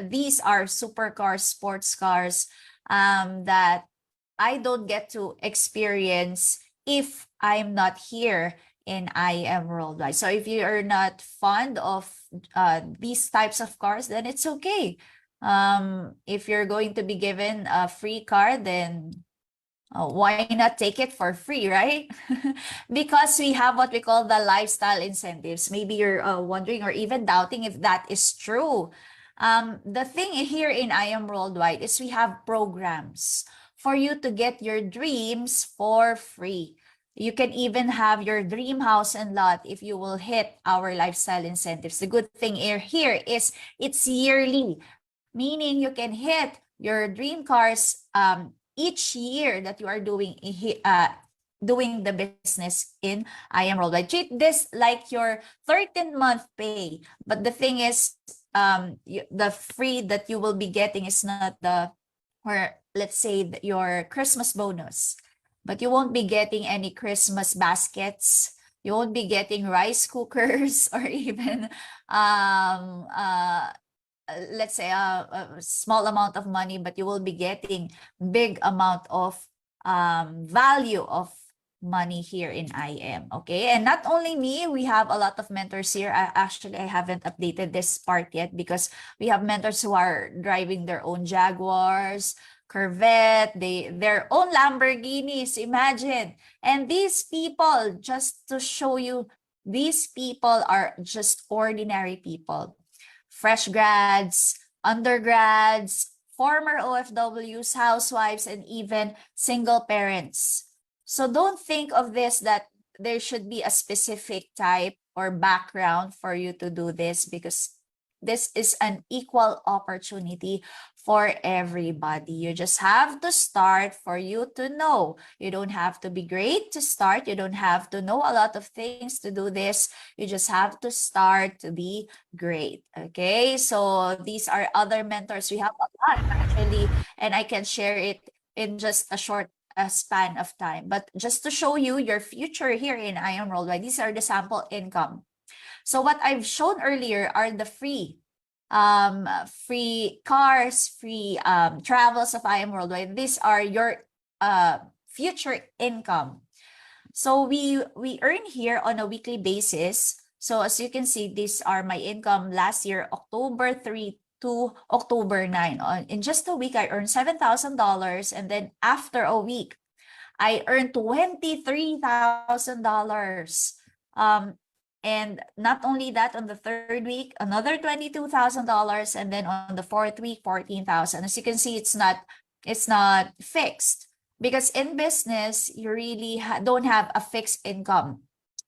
these are supercars, sports cars that I don't get to experience if I'm not here in I Am Worldwide. So if you are not fond of these types of cars, then it's okay. If you're going to be given a free car, then why not take it for free, right? Because we have what we call the lifestyle incentives. Maybe you're wondering or even doubting if that is true. The thing here in I Am Worldwide is we have programs for you to get your dreams for free. You can even have your dream house and lot if you will hit our lifestyle incentives. The good thing here is it's yearly, meaning you can hit your dream cars each year that you are doing the business in I Am Worldwide. Treat this like your 13th month pay. But the thing is, the free that you will be getting is not or let's say your Christmas bonus. But you won't be getting any Christmas baskets. You won't be getting rice cookers or even let's say a small amount of money, but you will be getting big amount of value of money here in IM. Okay, and not only me, we have a lot of mentors here. I haven't updated this part yet because we have mentors who are driving their own Jaguars, Corvette, their own Lamborghinis, imagine. And these people, just to show you, these people are just ordinary people. Fresh grads, undergrads, former OFWs, housewives, and even single parents. So don't think of this that there should be a specific type or background for you to do this, because this is an equal opportunity for everybody. You just have to start for you to know. You don't have to be great to start. You don't have to know a lot of things to do this. You just have to start to be great. Okay, so these are other mentors. We have a lot actually, and I can share it in just a short span of time. But just to show you your future here in I Am Worldwide, these are the sample income. So what I've shown earlier are the free cars, free travels of I Am Worldwide. These are your future income. So we earn here on a weekly basis. So as you can see, these are my income last year, October 3 to October 9. In just a week, I earned $7,000. And then after a week, I earned $23,000. And not only that, on the third week, another $22,000, and then on the fourth week, $14,000. As you can see, it's not fixed. Because in business, you really don't have a fixed income.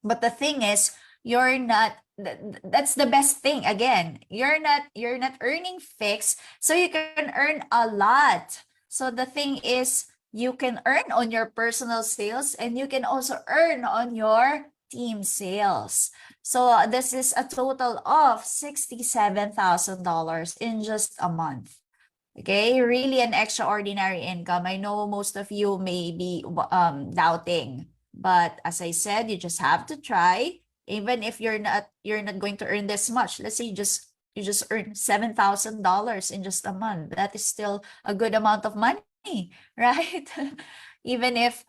But the thing is, you're not that's the best thing. Again, you're not earning fixed, so you can earn a lot. So the thing is, you can earn on your personal sales and you can also earn on your team sales. So this is a total of $67,000 in just a month. Okay, really an extraordinary income. I know most of you may be doubting, but as I said, you just have to try. Even if you're not going to earn this much. Let's say you just earn $7,000 in just a month. That is still a good amount of money, right? Even if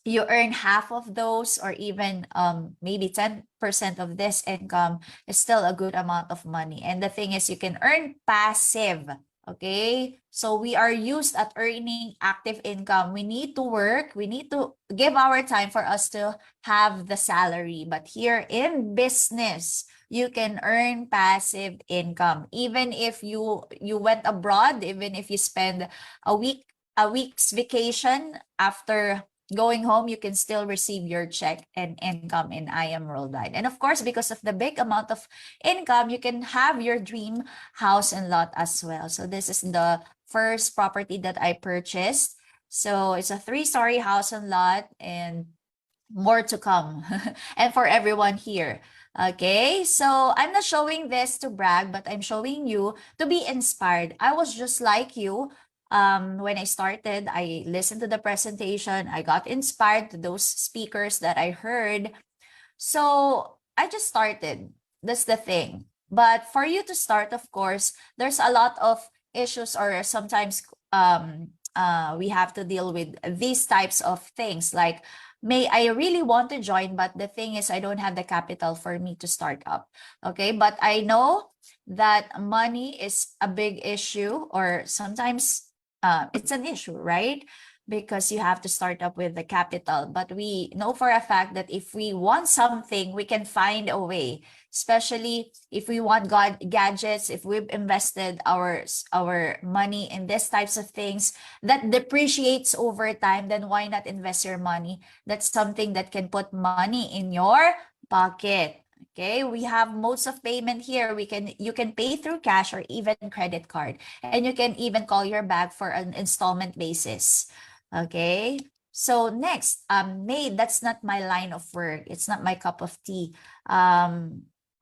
you earn half of those, or even maybe 10% of this income, is still a good amount of money. And the thing is, you can earn passive. Okay, so we are used at earning active income. We need to work, we need to give our time for us to have the salary. But here in business, you can earn passive income. Even if you went abroad, even if you spend a week's vacation, after going home, you can still receive your check and income in I Am Worldwide. And of course, because of the big amount of income, you can have your dream house and lot as well. So this is the first property that I purchased. So it's a 3-story house and lot, and more to come. And for everyone here. Okay, so I'm not showing this to brag, but I'm showing you to be inspired. I was just like you. When I started, I listened to the presentation. I got inspired to those speakers that I heard. So I just started. That's the thing. But for you to start, of course, there's a lot of issues, or sometimes we have to deal with these types of things. Like, I really want to join, but the thing is, I don't have the capital for me to start up. Okay, but I know that money is a big issue, or sometimes it's an issue, right? Because you have to start up with the capital. But we know for a fact that if we want something, we can find a way, especially if we want gadgets, if we've invested our money in these types of things that depreciates over time, then why not invest your money? That's something that can put money in your pocket. Okay, we have modes of payment here. You can pay through cash or even credit card, and you can even call your bank for an installment basis. Okay, so next, that's not my line of work. It's not my cup of tea.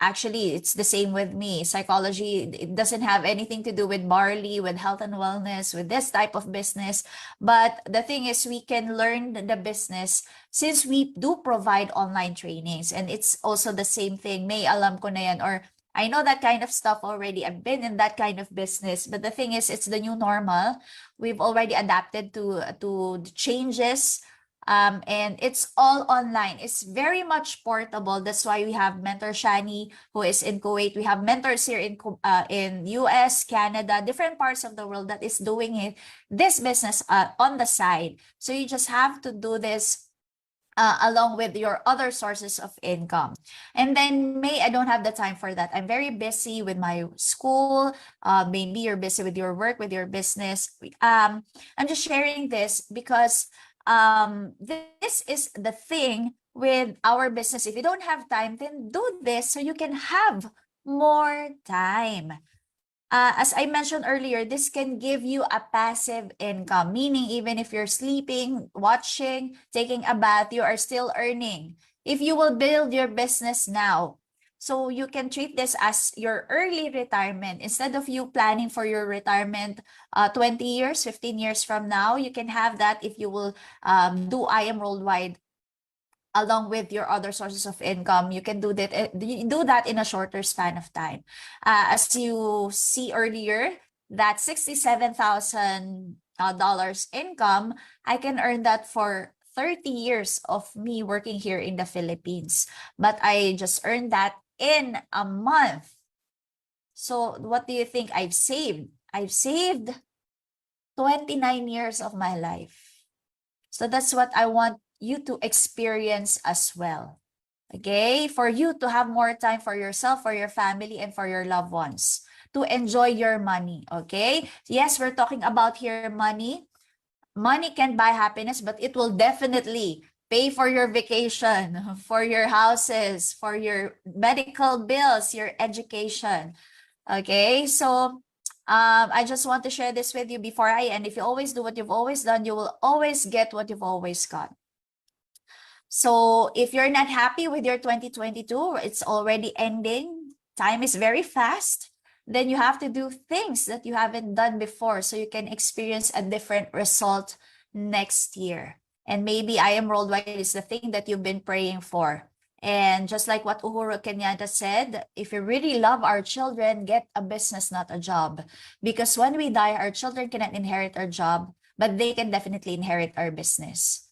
Actually, it's the same with me. Psychology, it doesn't have anything to do with barley, with health and wellness, with this type of business. But the thing is, we can learn the business since we do provide online trainings. And it's also the same thing. May alam ko na yan, or I know that kind of stuff already. I've been in that kind of business. But the thing is, it's the new normal. We've already adapted to the changes. And it's all online. It's very much portable. That's why we have Mentor Shani, who is in Kuwait. We have mentors here in US, Canada, different parts of the world that is doing this business on the side. So you just have to do this along with your other sources of income. And then I don't have the time for that. I'm very busy with my school. Maybe you're busy with your work, with your business. I'm just sharing this because this is the thing with our business. If you don't have time, then do this so you can have more time. As I mentioned earlier, this can give you a passive income, meaning even if you're sleeping, watching, taking a bath, you are still earning. If you will build your business now, so you can treat this as your early retirement. Instead of you planning for your retirement 20 years, 15 years from now, you can have that if you will do I Am Worldwide along with your other sources of income. You can do that in a shorter span of time. As you see earlier, that $67,000 income, I can earn that for 30 years of me working here in the Philippines. But I just earned that in a month. So what do you think I've saved? I've saved 29 years of my life. So that's what I want you to experience as well. Okay? For you to have more time for yourself, for your family, and for your loved ones. To enjoy your money. Okay? Yes, we're talking about here money. money can buy happiness, but it will definitely pay for your vacation, for your houses, for your medical bills, your education. Okay, so I just want to share this with you before I end. If you always do what you've always done, you will always get what you've always got. So if you're not happy with your 2022, it's already ending, time is very fast, then you have to do things that you haven't done before so you can experience a different result next year. And maybe I Am Worldwide is the thing that you've been praying for. And just like what Uhuru Kenyatta said, if you really love our children, get a business, not a job. Because when we die, our children cannot inherit our job, but they can definitely inherit our business.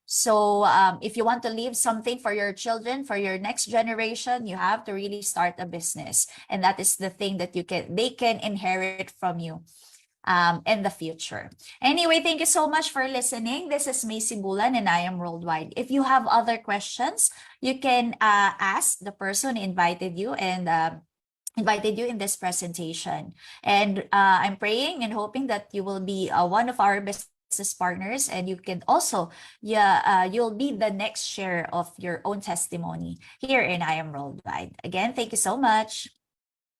So if you want to leave something for your children, for your next generation, you have to really start a business. And that is the thing that they can inherit from you in the future. Anyway, thank you so much for listening. This is Macy Bulan and I Am Worldwide. If you have other questions, you can ask the person who invited you and invited you in this presentation. And I'm praying and hoping that you will be one of our business partners, and you can also, you'll be the next share of your own testimony here in I Am Worldwide. Again, thank you so much.